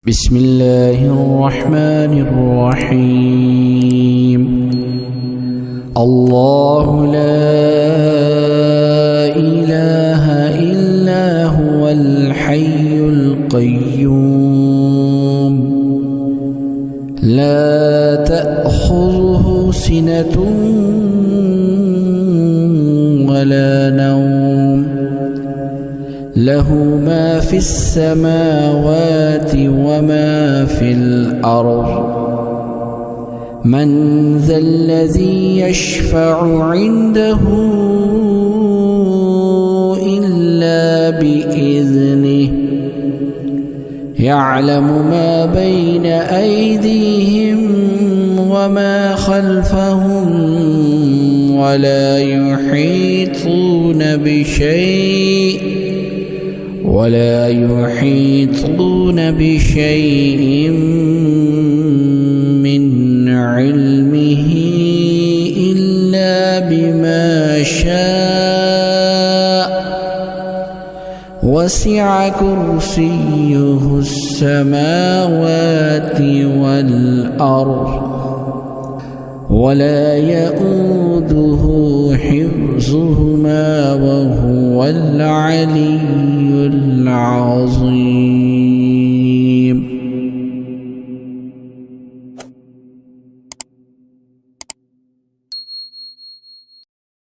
بسم الله الرحمن الرحيم. الله لا إله إلا هو الحي القيوم لا تأخذه سنة ولا نوم له ما في السماوات وما في الأرض من ذا الذي يشفع عنده إلا بإذنه يعلم ما بين أيديهم وما خلفهم ولا يحيطون بشيء من علمه إلا بما شاء وسع كرسيه السماوات والأرض ولا يؤوده حفظهما وهو العلي العظيم.